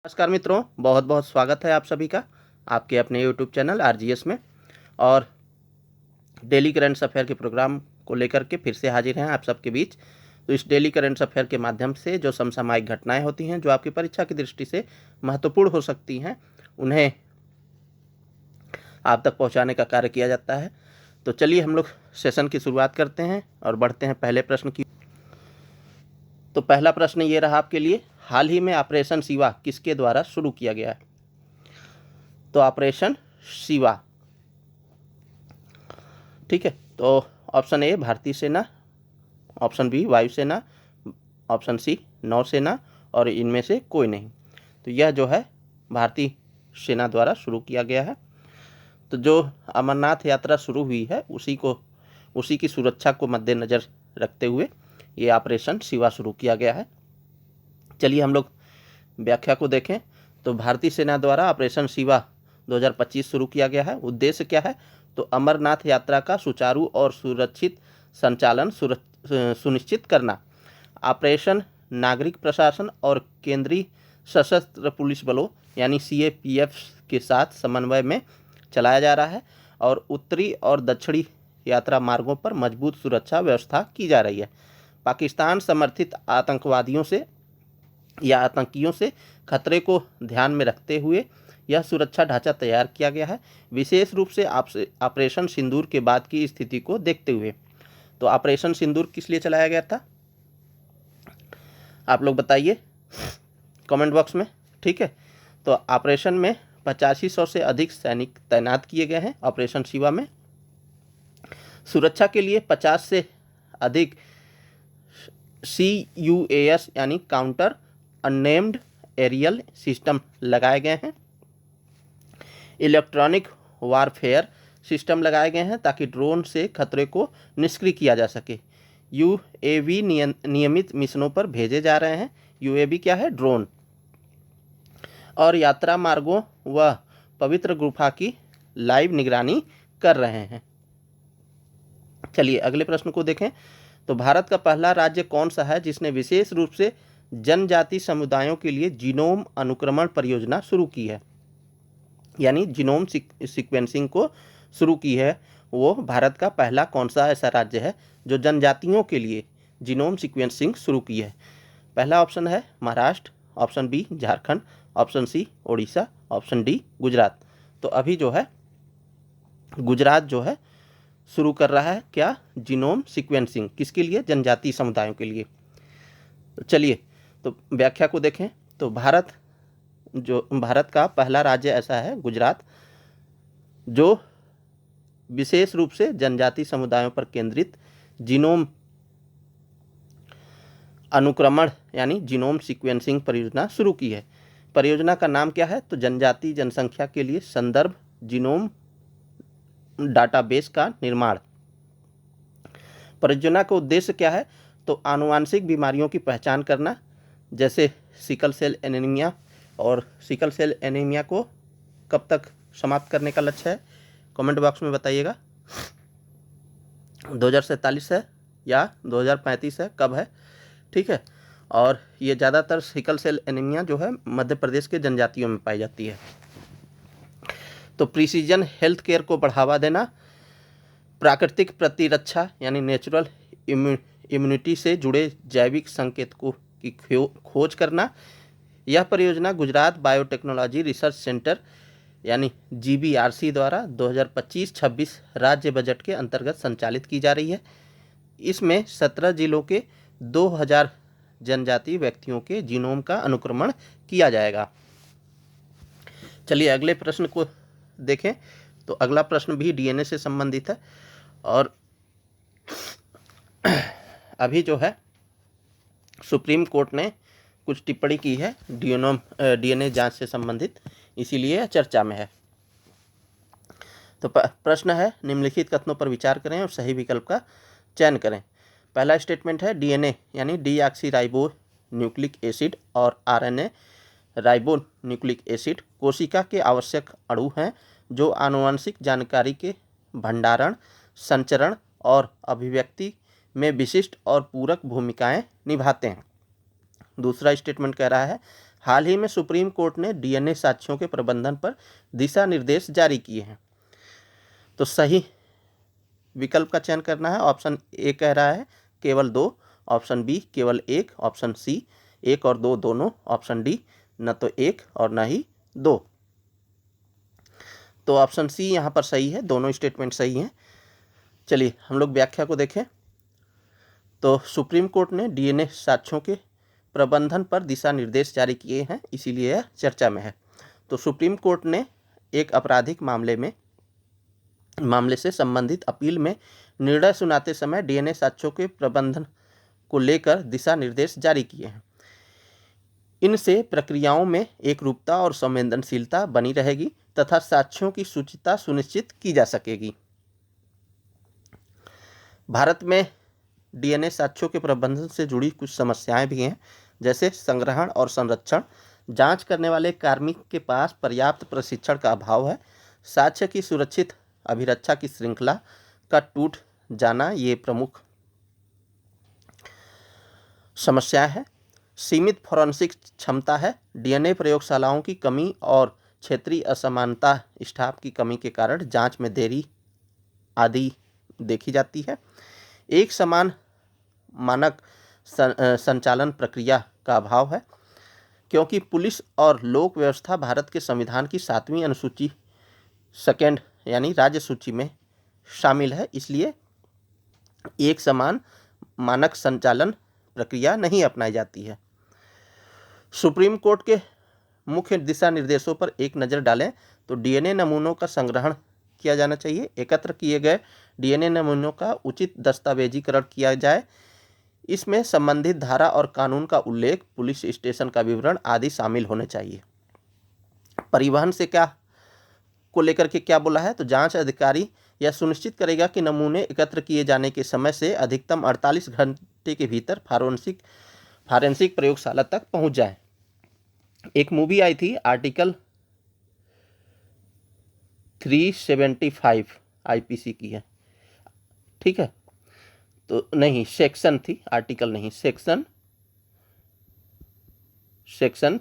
नमस्कार मित्रों, बहुत बहुत स्वागत है आप सभी का आपके अपने यूट्यूब चैनल आरजीएस में। और डेली करंट अफेयर के प्रोग्राम को लेकर के फिर से हाजिर हैं आप सबके बीच। तो इस डेली करंट अफेयर के माध्यम से जो समसामयिक घटनाएं होती हैं, जो आपकी परीक्षा की दृष्टि से महत्वपूर्ण हो सकती हैं, उन्हें आप तक पहुँचाने का कार्य किया जाता है। तो चलिए हम लोग सेशन की शुरुआत करते हैं और बढ़ते हैं पहले प्रश्न की। तो पहला प्रश्न ये रहा आपके लिए, हाल ही में ऑपरेशन शिवा किसके द्वारा शुरू किया गया है? तो ऑपरेशन शिवा, ठीक है। तो ऑप्शन ए भारतीय सेना, ऑप्शन बी वायुसेना, ऑप्शन सी नौसेना और इनमें से कोई नहीं। तो यह जो है भारतीय सेना द्वारा शुरू किया गया है। तो जो अमरनाथ यात्रा शुरू हुई है उसी की सुरक्षा को मद्देनज़र रखते हुए ये ऑपरेशन शिवा शुरू किया गया है। चलिए हम लोग व्याख्या को देखें। तो भारतीय सेना द्वारा ऑपरेशन शिवा 2025 शुरू किया गया है। उद्देश्य क्या है? तो अमरनाथ यात्रा का सुचारू और सुरक्षित संचालन सुनिश्चित करना। ऑपरेशन नागरिक प्रशासन और केंद्रीय सशस्त्र पुलिस बलों यानी सीएपीएफ के साथ समन्वय में चलाया जा रहा है और उत्तरी और दक्षिणी यात्रा मार्गों पर मजबूत सुरक्षा व्यवस्था की जा रही है। पाकिस्तान समर्थित आतंकवादियों से या आतंकियों से खतरे को ध्यान में रखते हुए यह सुरक्षा ढांचा तैयार किया गया है, विशेष रूप से ऑपरेशन सिंदूर के बाद की स्थिति को देखते हुए। तो ऑपरेशन सिंदूर किस लिए चलाया गया था, आप लोग बताइए कमेंट बॉक्स में, ठीक है। तो ऑपरेशन में 8500 से अधिक सैनिक तैनात किए गए हैं। ऑपरेशन शिवा में सुरक्षा के लिए 50 से अधिक CUAS यानी काउंटर अननेम्ड एरियल सिस्टम लगाए गए हैं। इलेक्ट्रॉनिक वारफेयर सिस्टम लगाए गए हैं ताकि ड्रोन से खतरे को निष्क्रिय किया जा सके। UAV नियमित मिशनों पर भेजे जा रहे हैं। UAV क्या है? ड्रोन। और यात्रा मार्गों व पवित्र गुफा की लाइव निगरानी कर रहे हैं। चलिए अगले प्रश्न को देखें। तो भारत का पहला राज्य कौन सा है जिसने विशेष रूप से जनजाति समुदायों के लिए जीनोम अनुक्रमण परियोजना शुरू की है, यानी जीनोम सीक्वेंसिंग को शुरू की है? वो भारत का पहला कौन सा ऐसा राज्य है जो जनजातियों के लिए जीनोम सीक्वेंसिंग शुरू की है? पहला ऑप्शन है Maharashtra, option B Jharkhand, option C Odisha, option D Gujarat. तो अभी जो है गुजरात जो है शुरू कर रहा है क्या? Genome sequencing. किसके लिए? जनजातीय समुदायों के लिए। तो चलिए तो व्याख्या को देखें। तो भारत का पहला राज्य ऐसा है गुजरात, जो विशेष रूप से जनजातीय समुदायों पर केंद्रित जीनोम अनुक्रमण यानी जीनोम सीक्वेंसिंग परियोजना शुरू की है। परियोजना का नाम क्या है? तो जनजातीय जनसंख्या के लिए संदर्भ जीनोम डाटाबेस का निर्माण। परियोजना का उद्देश्य क्या है? तो आनुवांशिक बीमारियों की पहचान करना, जैसे सिकल सेल एनीमिया। और सिकल सेल एनीमिया को कब तक समाप्त करने का लक्ष्य है? कमेंट बॉक्स में बताइएगा। 2047 है या 2035 है, कब है? ठीक है। और ये ज़्यादातर सिकल सेल एनीमिया जो है मध्य प्रदेश के जनजातियों में पाई जाती है। तो प्रिसीजन हेल्थ केयर को बढ़ावा देना, प्राकृतिक प्रतिरक्षा यानी नेचुरल इम्यूनिटी से जुड़े जैविक संकेतकों की खोज करना। यह परियोजना गुजरात बायोटेक्नोलॉजी रिसर्च सेंटर यानी GBRC द्वारा 2025-26 राज्य बजट के अंतर्गत संचालित की जा रही है। इसमें 17 जिलों के 2000 जनजातीय व्यक्तियों के जीनोम का अनुक्रमण किया जाएगा। चलिए अगले प्रश्न को देखें। तो अगला प्रश्न भी DNA से संबंधित है और अभी जो है सुप्रीम कोर्ट ने कुछ टिप्पणी की है DNA जांच से संबंधित, इसीलिए चर्चा में है। तो प्रश्न है, निम्नलिखित कथनों पर विचार करें और सही विकल्प का चयन करें। पहला स्टेटमेंट है DNA यानी डीऑक्सी न्यूक्लिक एसिड और RNA राइबो न्यूक्लिक एसिड कोशिका के आवश्यक अणु हैं जो आनुवंशिक जानकारी के भंडारण, संचरण और अभिव्यक्ति में विशिष्ट और पूरक भूमिकाएं निभाते हैं। दूसरा स्टेटमेंट कह रहा है, हाल ही में सुप्रीम कोर्ट ने डीएनए साक्ष्यों के प्रबंधन पर दिशा निर्देश जारी किए हैं। तो सही विकल्प का चयन करना है। ऑप्शन ए कह रहा है केवल 2, ऑप्शन बी केवल 1, ऑप्शन सी 1 और 2 दोनों, ऑप्शन डी न तो 1 और न ही 2। तो ऑप्शन सी यहाँ पर सही है, दोनों स्टेटमेंट सही हैं। चलिए हम लोग व्याख्या को देखें। तो सुप्रीम कोर्ट ने डीएनए साक्ष्यों के प्रबंधन पर दिशा निर्देश जारी किए हैं, इसीलिए यह चर्चा में है। तो सुप्रीम कोर्ट ने एक आपराधिक मामले से संबंधित अपील में निर्णय सुनाते समय डीएनए साक्ष्यों के प्रबंधन को लेकर दिशा निर्देश जारी किए हैं। इनसे प्रक्रियाओं में एकरूपता और संवेदनशीलता बनी रहेगी तथा साक्ष्यों की शुचिता सुनिश्चित की जा सकेगी। भारत में डीएनए साक्ष्यों के प्रबंधन से जुड़ी कुछ समस्याएं भी हैं, जैसे संग्रहण और संरक्षण। जांच करने वाले कार्मिक के पास पर्याप्त प्रशिक्षण का अभाव है। साक्ष्य की सुरक्षित अभिरक्षा की श्रृंखला का टूट जाना ये प्रमुख समस्या है। सीमित फॉरेंसिक क्षमता है। डीएनए प्रयोगशालाओं की कमी और क्षेत्रीय असमानता, स्टाफ की कमी के कारण जांच में देरी आदि देखी जाती है। एक समान मानक संचालन प्रक्रिया का अभाव है, क्योंकि पुलिस और लोक व्यवस्था भारत के संविधान की 7वीं अनुसूची सेकेंड यानी राज्य सूची में शामिल है, इसलिए एक समान मानक संचालन प्रक्रिया नहीं अपनाई जाती है। सुप्रीम कोर्ट के मुख्य दिशा निर्देशों पर एक नज़र डालें तो डीएनए नमूनों का संग्रहण किया जाना चाहिए। एकत्र किए गए डीएनए नमूनों का उचित दस्तावेजीकरण किया जाए। इसमें संबंधित धारा और कानून का उल्लेख, पुलिस स्टेशन का विवरण आदि शामिल होने चाहिए। परिवहन से क्या को लेकर के क्या बोला है, तो जांच अधिकारी यह सुनिश्चित करेगा कि नमूने एकत्र किए जाने के समय से अधिकतम 48 घंटे के भीतर फॉरेंसिक प्रयोगशाला तक पहुंच जाए। एक मूवी आई थी, आर्टिकल 375 आईपीसी की है, ठीक है। तो नहीं, सेक्शन थी, आर्टिकल नहीं, सेक्शन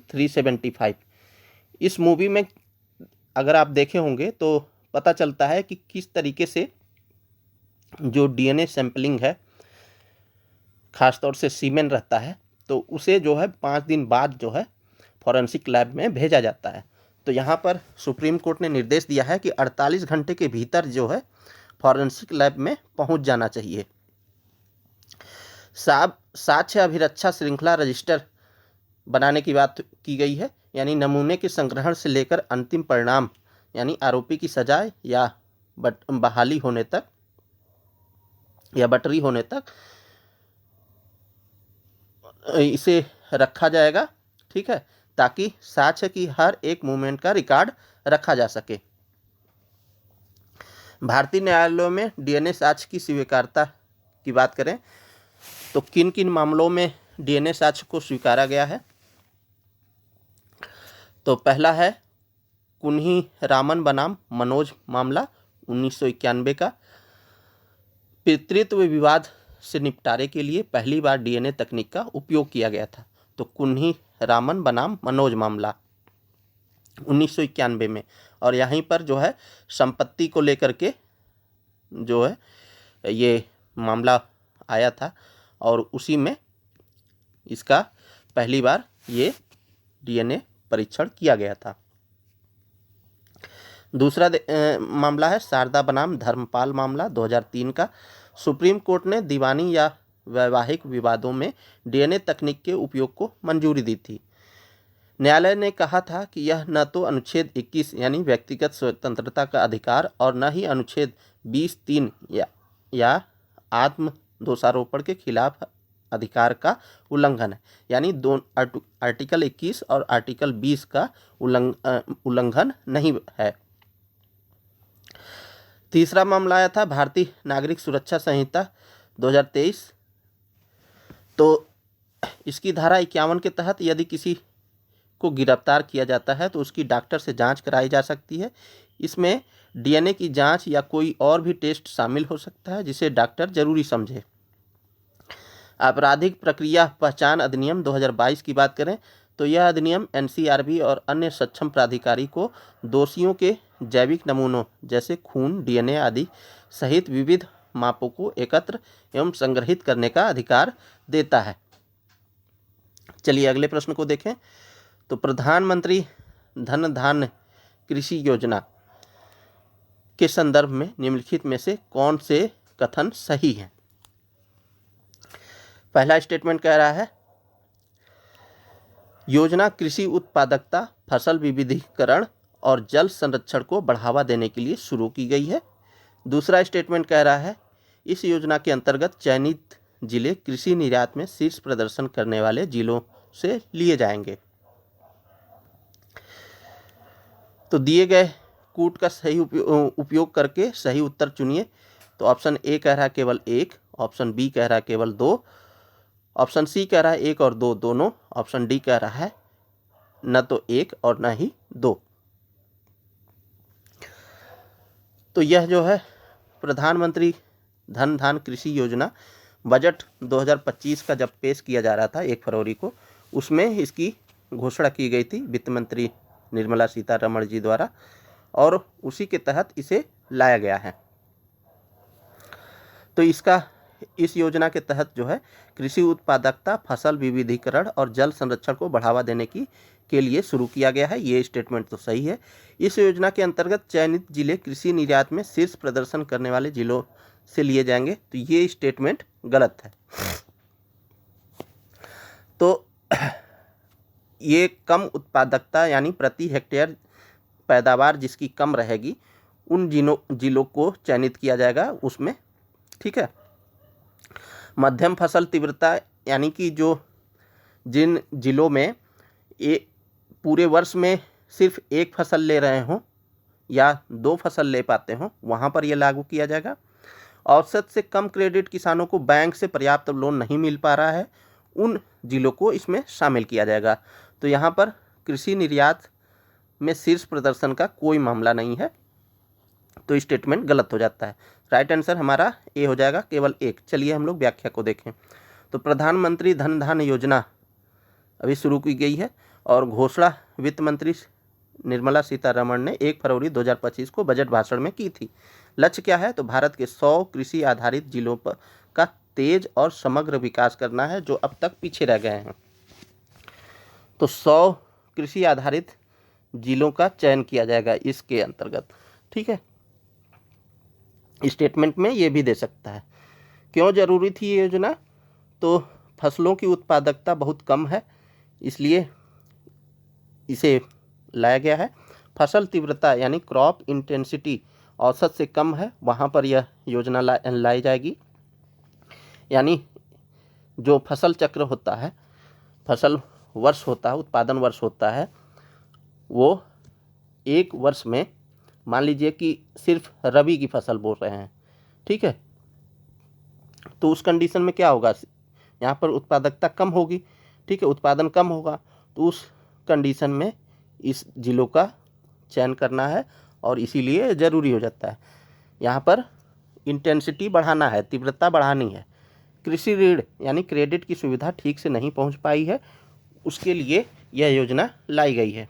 375। इस मूवी में अगर आप देखे होंगे तो पता चलता है कि किस तरीके से जो डीएनए सैंपलिंग है, खासतौर से सीमेन रहता है, तो उसे जो है 5 दिन बाद जो है फॉरेंसिक लैब में भेजा जाता है। तो यहाँ पर सुप्रीम कोर्ट ने निर्देश दिया है कि 48 घंटे के भीतर जो है फॉरेंसिक लैब में पहुँच जाना चाहिए। साक्ष्य अभिरक्षा श्रृंखला रजिस्टर बनाने की बात की गई है, यानी नमूने के संग्रहण से लेकर अंतिम परिणाम यानी आरोपी की सजा या बहाली होने तक या बटरी होने तक इसे रखा जाएगा, ठीक है, ताकि साक्ष्य की हर एक मूवमेंट का रिकॉर्ड रखा जा सके। भारतीय न्यायालयों में डीएनए साक्ष्य की स्वीकार्यता की बात करें तो किन किन मामलों में डीएनए साक्ष्य को स्वीकारा गया है। तो पहला है कुन्ही रामन बनाम मनोज मामला 1991 का। पितृत्व विवाद से निपटारे के लिए पहली बार डीएनए तकनीक का उपयोग किया गया था। तो कुन्ही रामन बनाम मनोज मामला 1991 में, और यहीं पर जो है संपत्ति को लेकर के जो है ये मामला आया था और उसी में इसका पहली बार ये डीएनए परीक्षण किया गया था। दूसरा मामला है शारदा बनाम धर्मपाल मामला 2003 का। सुप्रीम कोर्ट ने दीवानी या वैवाहिक विवादों में डीएनए तकनीक के उपयोग को मंजूरी दी थी। न्यायालय ने कहा था कि यह न तो अनुच्छेद 21 यानी व्यक्तिगत स्वतंत्रता का अधिकार और न ही अनुच्छेद 20(3) या आत्म दोषारोपण के खिलाफ अधिकार का उल्लंघन है, यानी आर्टिकल 21 और आर्टिकल 20 का उल्लंघन नहीं है। तीसरा मामला आया था भारतीय नागरिक सुरक्षा संहिता 2023। तो इसकी धारा 51 के तहत यदि किसी को गिरफ्तार किया जाता है तो उसकी डॉक्टर से जांच कराई जा सकती है। इसमें डीएनए की जांच या कोई और भी टेस्ट शामिल हो सकता है जिसे डॉक्टर जरूरी समझे। आपराधिक प्रक्रिया पहचान अधिनियम 2022 की बात करें तो यह अधिनियम एनसीआरबी और अन्य सक्षम प्राधिकारी को दोषियों के जैविक नमूनों जैसे खून, डीएनए आदि सहित विविध मापों को एकत्र एवं संग्रहित करने का अधिकार देता है। चलिए अगले प्रश्न को देखें। तो प्रधानमंत्री धन धान्य कृषि योजना के संदर्भ में निम्नलिखित में से कौन से कथन सही हैं? पहला स्टेटमेंट कह रहा है योजना कृषि उत्पादकता, फसल विविधीकरण और जल संरक्षण को बढ़ावा देने के लिए शुरू की गई है। दूसरा स्टेटमेंट कह रहा है इस योजना के अंतर्गत चयनित जिले कृषि निर्यात में शीर्ष प्रदर्शन करने वाले जिलों से लिए जाएंगे। तो दिए गए कूट का सही उपयोग करके सही उत्तर चुनिए। तो ऑप्शन ए कह रहा है केवल 1, ऑप्शन बी कह रहा है केवल 2, ऑप्शन सी कह रहा है 1 और 2 दोनों, ऑप्शन डी कह रहा है न तो 1 और न ही 2। तो यह जो है प्रधानमंत्री धन धान्य कृषि योजना बजट 2025 का जब पेश किया जा रहा था 1 फरवरी को, उसमें इसकी घोषणा की गई थी वित्त मंत्री निर्मला सीतारमण जी द्वारा, और उसी के तहत इसे लाया गया है। तो इस योजना के तहत जो है कृषि उत्पादकता, फसल विविधीकरण और जल संरक्षण को बढ़ावा देने के लिए शुरू किया गया है। ये स्टेटमेंट तो सही है। इस योजना के अंतर्गत चयनित जिले कृषि निर्यात में शीर्ष प्रदर्शन करने वाले जिलों से लिए जाएंगे। तो ये स्टेटमेंट गलत है। तो ये कम उत्पादकता यानी प्रति हेक्टेयर पैदावार जिसकी कम रहेगी उन जिलों को चयनित किया जाएगा उसमें, ठीक है। मध्यम फसल तीव्रता यानी कि जिन जिलों में पूरे वर्ष में सिर्फ 1 फसल ले रहे हों या 2 फसल ले पाते हों, वहाँ पर यह लागू किया जाएगा। औसत से कम क्रेडिट किसानों को बैंक से पर्याप्त लोन नहीं मिल पा रहा है, उन जिलों को इसमें शामिल किया जाएगा। तो यहाँ पर कृषि निर्यात में शीर्ष प्रदर्शन का कोई मामला नहीं है, तो स्टेटमेंट गलत हो जाता है। राइट आंसर हमारा ए हो जाएगा, केवल 1। चलिए हम लोग व्याख्या को देखें। तो प्रधानमंत्री धन धान्य योजना अभी शुरू की गई है और घोषणा वित्त मंत्री निर्मला सीतारमण ने 1 फरवरी 2025 को बजट भाषण में की थी। लक्ष्य क्या है? तो भारत के 100 कृषि आधारित जिलों पर का तेज और समग्र विकास करना है जो अब तक पीछे रह गए हैं। तो 100 कृषि आधारित जिलों का चयन किया जाएगा इसके अंतर्गत, ठीक है। स्टेटमेंट में ये भी दे सकता है। क्यों जरूरी थी ये योजना? तो फसलों की उत्पादकता बहुत कम है, इसलिए इसे लाया गया है। फसल तीव्रता यानी क्रॉप इंटेंसिटी औसत से कम है, वहाँ पर यह योजना लाई जाएगी। यानी जो फसल चक्र होता है, फसल वर्ष होता है, उत्पादन वर्ष होता है, वो एक वर्ष में मान लीजिए कि सिर्फ रबी की फसल बोल रहे हैं, ठीक है। तो उस कंडीशन में क्या होगा? यहाँ पर उत्पादकता कम होगी, ठीक है, उत्पादन कम होगा। तो उस कंडीशन में इस जिलों का चयन करना है और इसीलिए ज़रूरी हो जाता है। यहाँ पर इंटेंसिटी बढ़ाना है, तीव्रता बढ़ानी है। कृषि ऋण यानी क्रेडिट की सुविधा ठीक से नहीं पहुँच पाई है, उसके लिए यह योजना लाई गई है।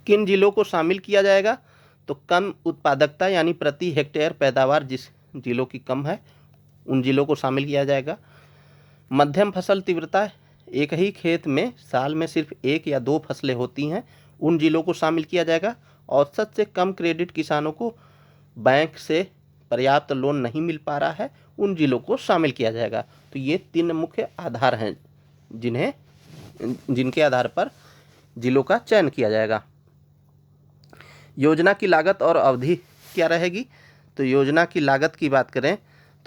किन जिलों को शामिल किया जाएगा? तो कम उत्पादकता यानी प्रति हेक्टेयर पैदावार जिस जिलों की कम है उन जिलों को शामिल किया जाएगा। मध्यम फसल तीव्रता, एक ही खेत में साल में सिर्फ 1 या 2 फसलें होती हैं, उन जिलों को शामिल किया जाएगा। औसत से कम क्रेडिट किसानों को बैंक से पर्याप्त लोन नहीं मिल पा रहा है, उन जिलों को शामिल किया जाएगा। तो ये 3 मुख्य आधार हैं जिनके आधार पर जिलों का चयन किया जाएगा। योजना की लागत और अवधि क्या रहेगी? तो योजना की लागत की बात करें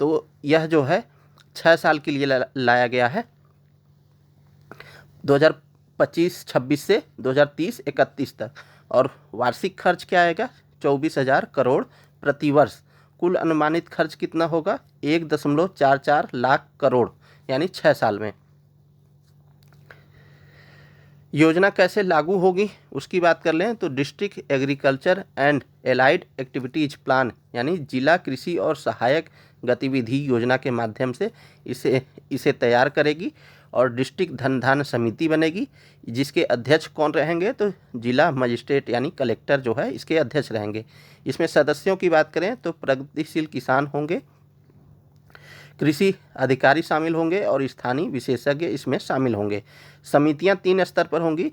तो यह जो है 6 साल के लिए लाया गया है, 2025-26 से 2030-31 तक। और वार्षिक खर्च क्या आएगा? 24,000 करोड़ प्रति वर्ष। कुल अनुमानित खर्च कितना होगा? 1.44 लाख करोड़, यानी 6 साल में। योजना कैसे लागू होगी उसकी बात कर लें तो district agriculture and allied activities plan यानी जिला कृषि और सहायक गतिविधि योजना के माध्यम से इसे तैयार करेगी और डिस्ट्रिक्ट धन समिति बनेगी, जिसके अध्यक्ष कौन रहेंगे, तो जिला मजिस्ट्रेट यानी कलेक्टर जो है इसके अध्यक्ष रहेंगे। इसमें सदस्यों की बात करें तो प्रगतिशील किसान होंगे, कृषि अधिकारी शामिल होंगे और स्थानीय विशेषज्ञ इसमें शामिल होंगे। समितियां 3 स्तर पर होंगी,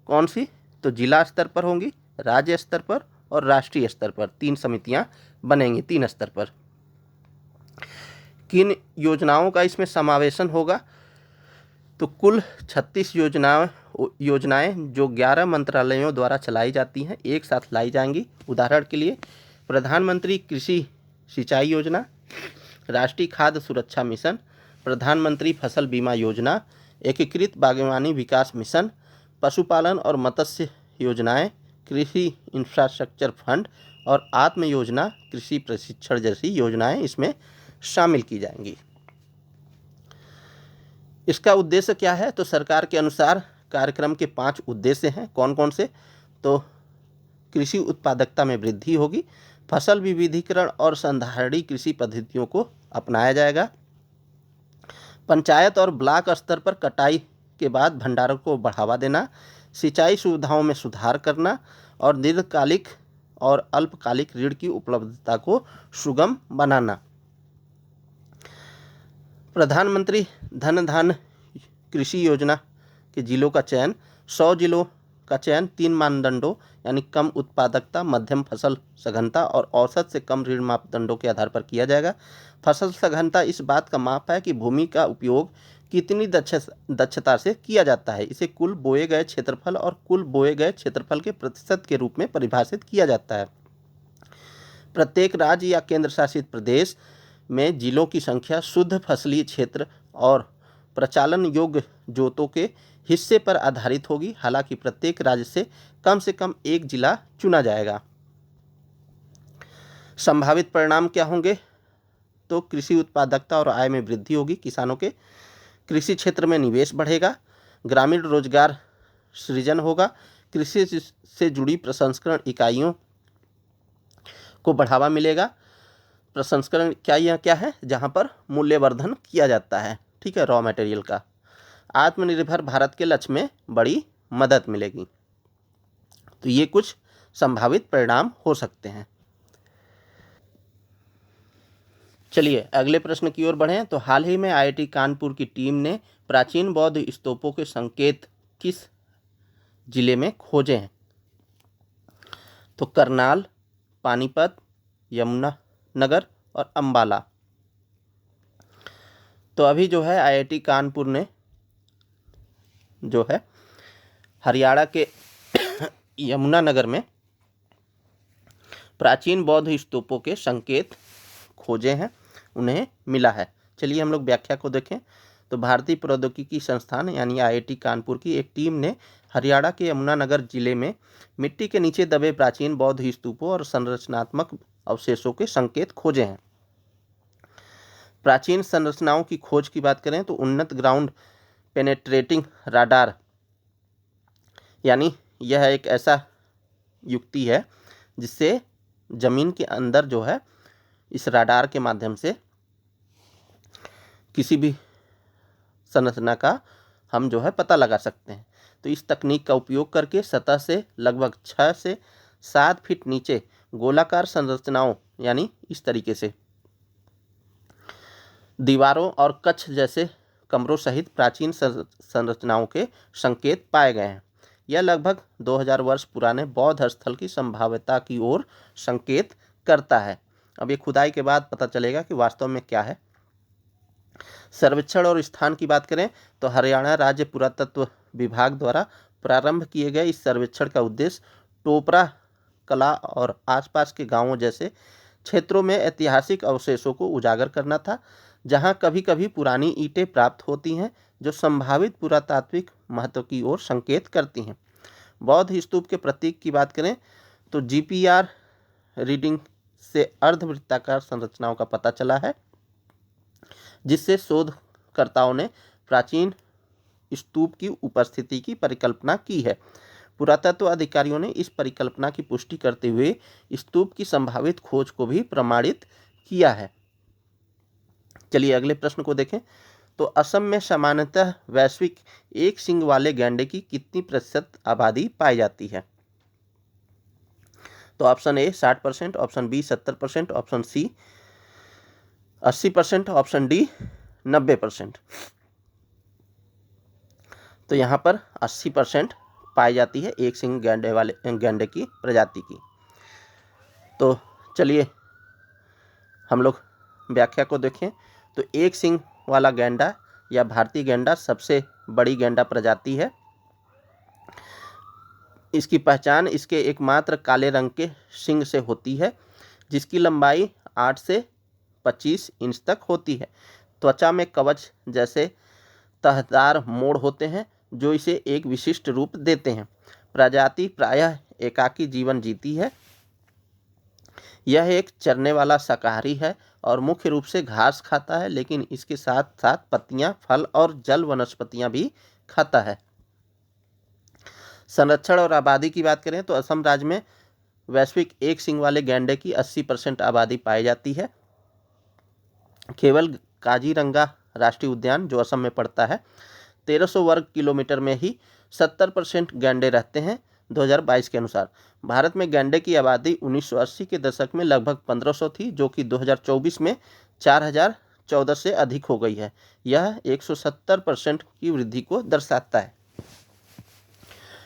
कौन सी, तो जिला स्तर पर होंगी, राज्य स्तर पर और राष्ट्रीय स्तर पर 3 समितियां बनेंगी 3 स्तर पर। किन योजनाओं का इसमें समावेशन होगा, तो कुल 36 योजनाएं जो 11 मंत्रालयों द्वारा चलाई जाती हैं एक साथ लाई जाएंगी। उदाहरण के लिए प्रधानमंत्री कृषि सिंचाई योजना, राष्ट्रीय खाद्य सुरक्षा मिशन, प्रधानमंत्री फसल बीमा योजना, एकीकृत बागवानी विकास मिशन, पशुपालन और मत्स्य योजनाएं, कृषि इंफ्रास्ट्रक्चर फंड और आत्म योजना कृषि प्रशिक्षण जैसी योजनाएं इसमें शामिल की जाएंगी। इसका उद्देश्य क्या है, तो सरकार के अनुसार कार्यक्रम के 5 उद्देश्य हैं। कौन कौन से, तो कृषि उत्पादकता में वृद्धि होगी, फसल विविधीकरण और संधारणी कृषि पद्धतियों को अपनाया जाएगा, पंचायत और ब्लॉक स्तर पर कटाई के बाद भंडारण को बढ़ावा देना, सिंचाई सुविधाओं में सुधार करना और दीर्घकालिक और अल्पकालिक ऋण की उपलब्धता को सुगम बनाना। प्रधानमंत्री धन कृषि योजना के जिलों का चयन, 100 जिलों का चयन 3 मानदंडों यानी कम उत्पादकता, मध्यम फसल सघनता और औसत से कम ऋण मापदंडों के आधार पर किया जाएगा। फसल सघनता इस बात का माप है कि भूमि का उपयोग कितनी दक्षता से किया जाता है। इसे कुल बोए गए क्षेत्रफल और कुल बोए गए क्षेत्रफल के प्रतिशत के रूप में परिभाषित किया जाता है। प्रत्येक राज्य या केंद्र शासित प्रदेश में जिलों की संख्या शुद्ध फसलीय क्षेत्र और प्रचालन योग्य जोतों के हिस्से पर आधारित होगी। हालांकि प्रत्येक राज्य से कम एक जिला चुना जाएगा। संभावित परिणाम क्या होंगे, तो कृषि उत्पादकता और आय में वृद्धि होगी किसानों के, कृषि क्षेत्र में निवेश बढ़ेगा, ग्रामीण रोजगार सृजन होगा, कृषि से जुड़ी प्रसंस्करण इकाइयों को बढ़ावा मिलेगा। प्रसंस्करण क्या है, जहां पर मूल्यवर्धन किया जाता है, ठीक है, रॉ मटेरियल का। आत्मनिर्भर भारत के लक्ष्य में बड़ी मदद मिलेगी। तो ये कुछ संभावित परिणाम हो सकते हैं। चलिए अगले प्रश्न की ओर बढ़ें। तो हाल ही में आईआईटी कानपुर की टीम ने प्राचीन बौद्ध स्तूपों के संकेत किस जिले में खोजे हैं, तो करनाल, पानीपत, यमुनानगर और अंबाला। तो अभी जो है आईआईटी कानपुर ने जो है हरियाणा के यमुनानगर में प्राचीन बौद्ध स्तूपों के संकेत खोजे हैं, उन्हें मिला है। चलिए हम लोग व्याख्या को देखें। तो भारतीय प्रौद्योगिकी संस्थान यानी आईआईटी कानपुर की एक टीम ने हरियाणा के यमुनानगर जिले में मिट्टी के नीचे दबे प्राचीन बौद्ध स्तूपों और संरचनात्मक अवशेषों के संकेत खोजे हैं। प्राचीन संरचनाओं की खोज की बात करें तो उन्नत ग्राउंड पेनेट्रेटिंग राडार यानी यह एक ऐसा युक्ति है जिससे जमीन के अंदर जो है इस राडार के माध्यम से किसी भी संरचना का हम जो है पता लगा सकते हैं। तो इस तकनीक का उपयोग करके सतह से लगभग 6 से 7 फीट नीचे गोलाकार संरचनाओं यानी इस तरीके से दीवारों और कक्ष जैसे कमरों सहित प्राचीन संरचनाओं के संकेत पाए गए हैं। यह लगभग 2000 वर्ष पुराने बौद्ध स्थल की संभाव्यता की ओर संकेत करता है। अब ये खुदाई के बाद पता चलेगा कि वास्तव में क्या है। सर्वेक्षण और स्थान की बात करें तो हरियाणा राज्य पुरातत्व विभाग द्वारा प्रारंभ किए गए इस सर्वेक्षण का उद्देश्य टोपरा कला और आसपास के गांवों जैसे क्षेत्रों में ऐतिहासिक अवशेषों को उजागर करना था, जहां कभी कभी पुरानी ईंटें प्राप्त होती हैं जो संभावित पुरातात्विक महत्व की ओर संकेत करती हैं। बौद्ध स्तूप के प्रतीक की बात करें तो जीपीआर रीडिंग से अर्धवृत्ताकार संरचनाओं का पता चला है, जिससे शोधकर्ताओं ने प्राचीन स्तूप की उपस्थिति की परिकल्पना की है। पुरातत्व अधिकारियों ने इस परिकल्पना की पुष्टि करते हुए स्तूप की संभावित खोज को भी प्रमाणित किया है। चलिए अगले प्रश्न को देखें। तो असम में सामान्यतः वैश्विक एक सींग वाले गैंडे की कितनी प्रतिशत आबादी पाई जाती है? तो option A 60%, option B 70%, option C 80%, option D 90%। तो यहाँ पर 80% पाई जाती है एक सींग गैंडे की प्रजाति की। तो चलिए हम लोग व्याख्या को देखें। तो एक सींग वाला गैंडा या भारतीय गैंडा सबसे बड़ी गैंडा प्रजाति है। इसकी पहचान इसके एकमात्र काले रंग के सींग से होती है, जिसकी लंबाई 8 से 25 इंच तक होती है। त्वचा में कवच जैसे तहदार मोड़ होते हैं जो इसे एक विशिष्ट रूप देते हैं। प्रजाति प्रायः एकाकी जीवन जीती है। यह एक चरने वाला शाकाहारी है और मुख्य रूप से घास खाता है, लेकिन इसके साथ साथ पत्तियां, फल और जल वनस्पतियां भी खाता है। संरक्षण और आबादी की बात करें तो असम राज्य में वैश्विक एक सींग वाले गैंडे की 80% आबादी पाई जाती है। केवल काजीरंगा राष्ट्रीय उद्यान जो असम में पड़ता है 1300 वर्ग किलोमीटर में ही 70% गैंडे रहते हैं। 2022 के अनुसार भारत में गैंडे की आबादी 1980 के दशक में लगभग 1500 थी, जो कि 2024 में 4014 से अधिक हो गई है। यह 170% की वृद्धि को दर्शाता है।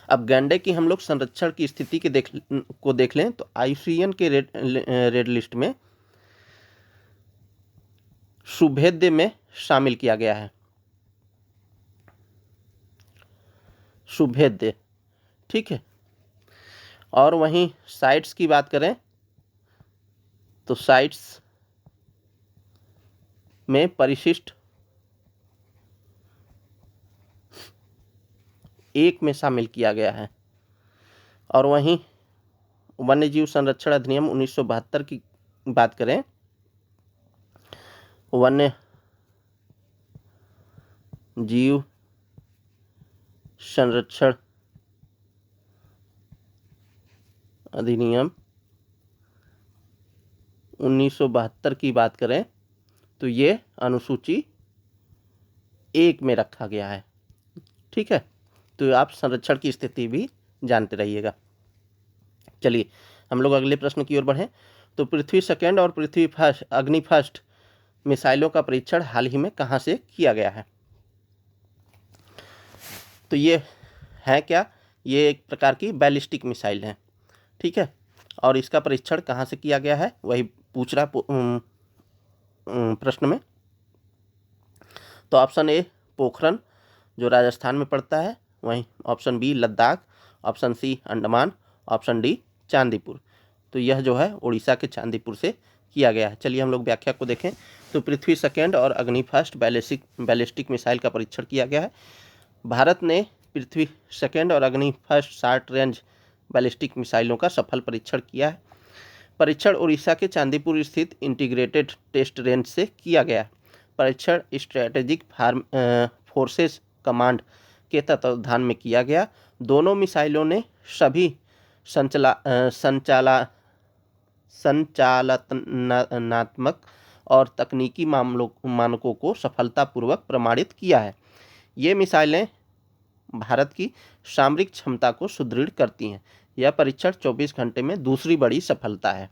अब गैंडे की हम लोग संरक्षण की स्थिति के देख लें तो IUCN के रेड लिस्ट में सुभेद्य में शामिल किया गया है। सुभेद्य, ठीक है। और वहीं साइट्स की बात करें तो साइट्स में परिशिष्ट 1 में शामिल किया गया है। और वहीं वन्यजीव संरक्षण अधिनियम 1972 की बात करें, वन्य जीव संरक्षण अधिनियम 1972 की बात करें तो ये अनुसूची 1 में रखा गया है, ठीक है। तो आप संरक्षण की स्थिति भी जानते रहिएगा। चलिए हम लोग अगले प्रश्न की ओर बढ़ें। तो पृथ्वी सेकंड और पृथ्वी फर्स्ट अग्नि फर्स्ट मिसाइलों का परीक्षण हाल ही में कहाँ से किया गया है? तो ये है क्या? ये एक प्रकार की बैलिस्टिक मिसाइल है, ठीक है। और इसका परीक्षण कहाँ से किया गया है वही पूछ रहा प्रश्न में। तो ऑप्शन ए पोखरन जो राजस्थान में पड़ता है, वहीं option B Ladakh, option C Andaman, option D Chandipur. तो यह जो है उड़ीसा के चांदीपुर से किया गया है। चलिए हम लोग व्याख्या को देखें। तो पृथ्वी सेकंड और अग्नि फर्स्ट बैलिस्टिक मिसाइल का परीक्षण किया गया है। भारत ने पृथ्वी सेकंड और अग्नि फर्स्ट शॉर्ट रेंज बैलिस्टिक मिसाइलों का सफल परीक्षण किया है। परीक्षण उड़ीसा के चांदीपुर स्थित इंटीग्रेटेड टेस्ट रेंज से किया गया है। परीक्षण स्ट्रेटेजिक फोर्सेस कमांड के तत्वावधान में किया गया। दोनों मिसाइलों ने सभी संचालनात्मक और तकनीकी मानकों को सफलतापूर्वक प्रमाणित किया है। ये मिसाइलें भारत की सामरिक क्षमता को सुदृढ़ करती हैं। यह परीक्षण 24 घंटे में दूसरी बड़ी सफलता है।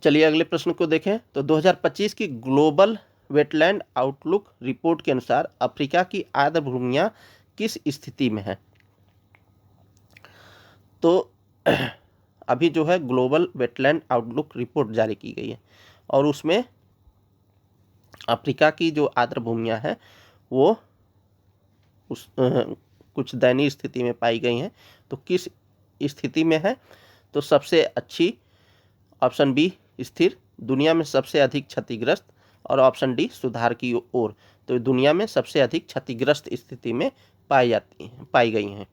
चलिए अगले प्रश्न को देखें। तो 2025 की ग्लोबल वेटलैंड आउटलुक रिपोर्ट के अनुसार अफ्रीका की आर्द्र भूमियां किस स्थिति में है? तो अभी जो है ग्लोबल वेटलैंड आउटलुक रिपोर्ट जारी की गई है और उसमें अफ्रीका की जो आर्द्र भूमियां हैं वो कुछ दयनीय स्थिति में पाई गई हैं। तो किस स्थिति में है? तो सबसे अच्छी ऑप्शन बी स्थिर, दुनिया में सबसे अधिक क्षतिग्रस्त, और ऑप्शन डी सुधार की ओर। तो दुनिया में सबसे अधिक क्षतिग्रस्त स्थिति में पाई गई हैं।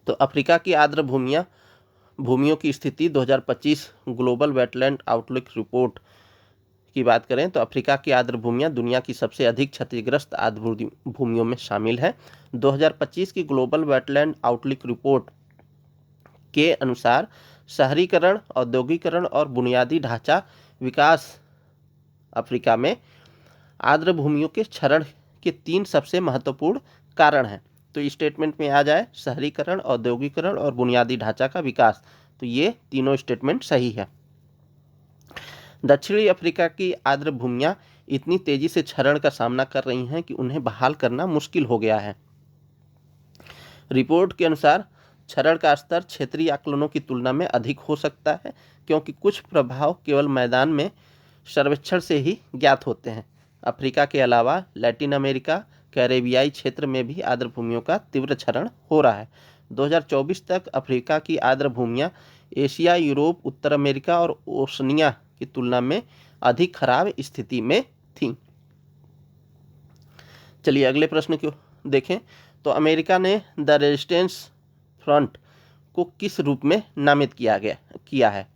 तो अफ्रीका की आर्द्र भूमियों की स्थिति 2025 ग्लोबल वेटलैंड आउटलुक रिपोर्ट की बात करें तो अफ्रीका की आर्द्र भूमियां दुनिया की सबसे अधिक क्षतिग्रस्त आर्द्र भूमियों में शामिल है। 2025 की ग्लोबल वेटलैंड आउटलुक रिपोर्ट के अनुसार शहरीकरण, औद्योगिकरण और बुनियादी ढांचा विकास अफ्रीका में आर्द्र भूमियों के क्षरण के 3 सबसे महत्वपूर्ण कारण हैं। तो इस स्टेटमेंट में आ जाए शहरीकरण, औद्योगिकरण और बुनियादी ढांचा का विकास, तो ये तीनों स्टेटमेंट सही है। दक्षिणी अफ्रीका की आर्द्र भूमियां इतनी तेजी से क्षरण का सामना कर रही हैं कि उन्हें बहाल करना मुश्किल हो गया है। रिपोर्ट के अनुसार क्षरण का स्तर क्षेत्रीय आकलनों की तुलना में अधिक हो सकता है, क्योंकि कुछ प्रभाव केवल मैदान में सर्वेक्षण से ही ज्ञात होते हैं। अफ्रीका के अलावा लैटिन अमेरिका, कैरेबियाई क्षेत्र में भी आर्द्र भूमियों का तीव्र क्षरण हो रहा है। 2024 तक अफ्रीका की आर्द्र भूमियां एशिया, यूरोप, उत्तर अमेरिका और ओशनिया की तुलना में अधिक खराब स्थिति में थीं। चलिए अगले प्रश्न को देखें। तो अमेरिका ने द रेजिस्टेंस फ्रंट को किस रूप में नामित किया है?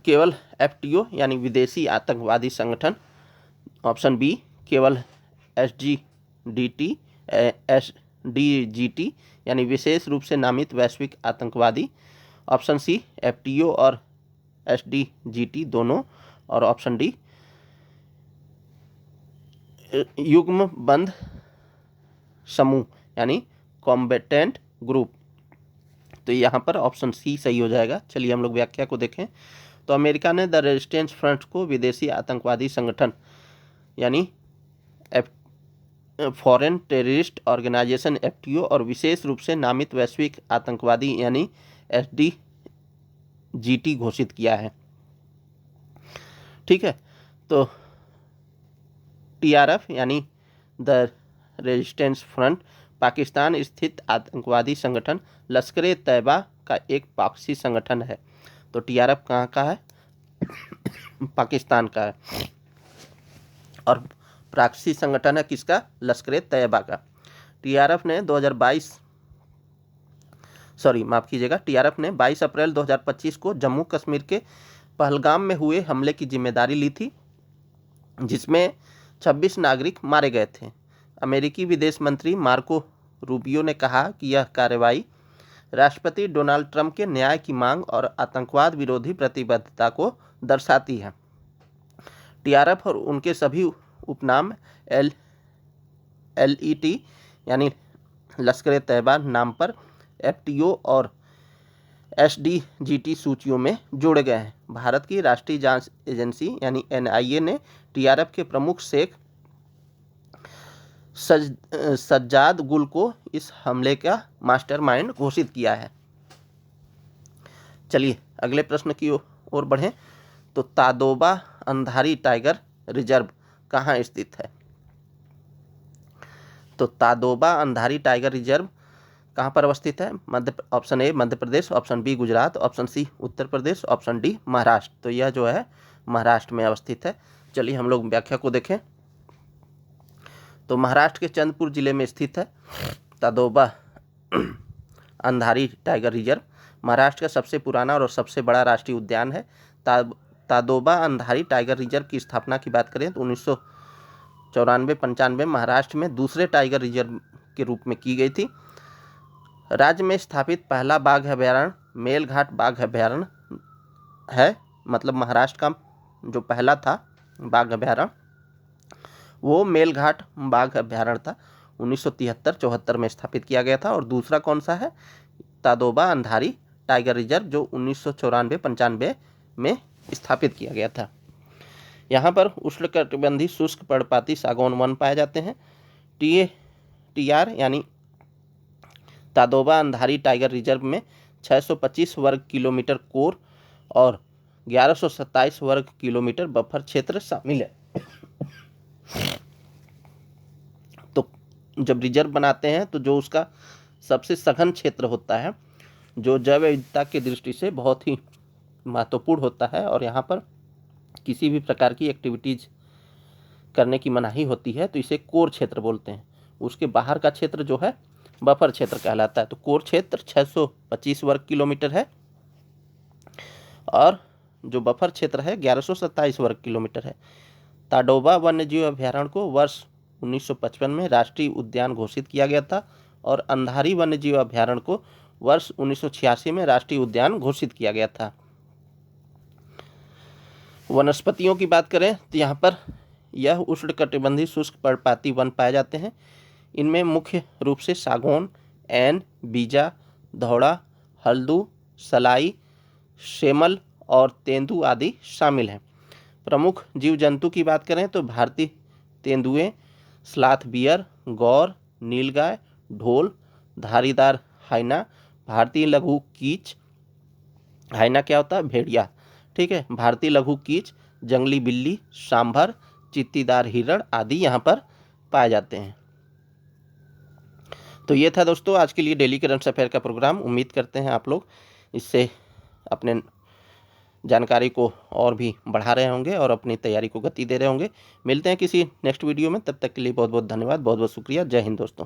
केवल एफटीओ यानी विदेशी आतंकवादी संगठन, ऑप्शन बी केवल एसडीजीटी यानी विशेष रूप से नामित वैश्विक आतंकवादी, ऑप्शन सी एफटीओ और एसडीजीटी दोनों, और ऑप्शन डी युग्मबंद समूह यानी कॉम्बेटेंट ग्रुप। तो यहाँ पर ऑप्शन सी सही हो जाएगा। चलिए हम लोग व्याख्या को देखें। तो अमेरिका ने द रेजिस्टेंस फ्रंट को विदेशी आतंकवादी संगठन यानी फॉरेन टेररिस्ट ऑर्गेनाइजेशन एफटीओ और विशेष रूप से नामित वैश्विक आतंकवादी यानी एसडीजीटी घोषित किया है। ठीक है, तो टीआरएफ यानी द रेजिस्टेंस फ्रंट पाकिस्तान स्थित आतंकवादी संगठन लश्कर तैयबा का एक प्रॉक्सी संगठन है। तो टीआरएफ कहाँ का है? पाकिस्तान का है। और प्रॉक्सी संगठन है किसका? लश्कर तैयबा का। टीआरएफ ने 22 अप्रैल 2025 को जम्मू कश्मीर के पहलगाम में हुए हमले की जिम्मेदारी ली थी, जिसमें 26 नागरिक मारे गए थे। अमेरिकी विदेश मंत्री मार्को रूबियो ने कहा कि यह कार्रवाई राष्ट्रपति डोनाल्ड ट्रंप के न्याय की मांग और आतंकवाद विरोधी प्रतिबद्धता को दर्शाती है। टीआरएफ और उनके सभी उपनाम एलईटी यानी लश्कर तैयबा नाम पर एफटीओ और एसडीजीटी सूचियों में जोड़े गए हैं। भारत की राष्ट्रीय जांच एजेंसी यानी एनआईए ने टीआरएफ के प्रमुख शेख सज्जाद गुल को इस हमले का मास्टरमाइंड घोषित किया है। चलिए अगले प्रश्न की ओर बढ़ें। तो तादोबा अंधारी टाइगर रिजर्व कहाँ स्थित है? तो तादोबा अंधारी टाइगर रिजर्व कहाँ पर अवस्थित है? Option A Madhya Pradesh, option B Gujarat, option C Uttar Pradesh, option D Maharashtra. तो यह जो है महाराष्ट्र में अवस्थित है। चलिए हम लोग व्याख्या को देखें। तो महाराष्ट्र के चंद्रपुर जिले में स्थित है तादोबा अंधारी टाइगर रिजर्व। महाराष्ट्र का सबसे पुराना और सबसे बड़ा राष्ट्रीय उद्यान है। तादोबा अंधारी टाइगर रिजर्व की स्थापना की बात करें तो 1994-95 महाराष्ट्र में दूसरे टाइगर रिजर्व के रूप में की गई थी। राज्य में स्थापित पहला बाघ अभयारण्य मेलघाट बाघ अभयारण्य है। मतलब महाराष्ट्र का जो पहला था बाघ अभयारण्य वो मेलघाट बाघ अभयारण्य था, 1973-74 में स्थापित किया गया था। और दूसरा कौन सा है? तादोबा अंधारी टाइगर रिजर्व जो 1994-95 में स्थापित किया गया था। यहाँ पर उष्णकटिबंधीय शुष्क पर्णपाती सागौन वन पाए जाते हैं। टीआर यानी तादोबा अंधारी टाइगर रिजर्व में 625 वर्ग किलोमीटर कोर और 1127 वर्ग किलोमीटर बफर क्षेत्र शामिल है। तो जब रिजर्व बनाते हैं तो जो उसका सबसे सघन क्षेत्र होता है, जो जैव विविधता की दृष्टि से बहुत ही महत्वपूर्ण होता है और यहाँ पर किसी भी प्रकार की एक्टिविटीज करने की मनाही होती है, तो इसे कोर क्षेत्र बोलते हैं। उसके बाहर का क्षेत्र जो है बफर क्षेत्र कहलाता है। तो कोर क्षेत्र 625 वर्ग किलोमीटर है और जो बफर क्षेत्र है 1127 वर्ग किलोमीटर है। ताडोबा वन्यजीव अभयारण्य को वर्ष 1955 में राष्ट्रीय उद्यान घोषित किया गया था और अंधारी वन्यजीव अभयारण्य को वर्ष 1986 में राष्ट्रीय उद्यान घोषित किया गया था। वनस्पतियों की बात करें तो यहाँ पर यह उष्णकटिबंधीय शुष्क पर्णपाती वन पाए जाते हैं। इनमें मुख्य रूप से सागौन, ऐन, बीजा, धौड़ा, हल्दू, सलाई, शेमल और तेंदू आदि शामिल हैं। प्रमुख जीव जंतु की बात करें तो भारतीय तेंदुए, स्लाथ बियर, गौर, नीलगाय, ढोल, धारीदार हाइना, भारतीय लघु कीच, हाइना क्या होता है? भेड़िया, ठीक है, भारतीय लघु कीच, जंगली बिल्ली, सांभर, चित्तीदार हिरण आदि यहाँ पर पाए जाते हैं। तो ये था दोस्तों आज के लिए डेली करंट अफेयर का प्रोग्राम। उम्मीद करते हैं आप लोग इससे अपने जानकारी को और भी बढ़ा रहे होंगे और अपनी तैयारी को गति दे रहे होंगे। मिलते हैं किसी नेक्स्ट वीडियो में, तब तक के लिए बहुत बहुत धन्यवाद, बहुत बहुत शुक्रिया। जय हिंद दोस्तों।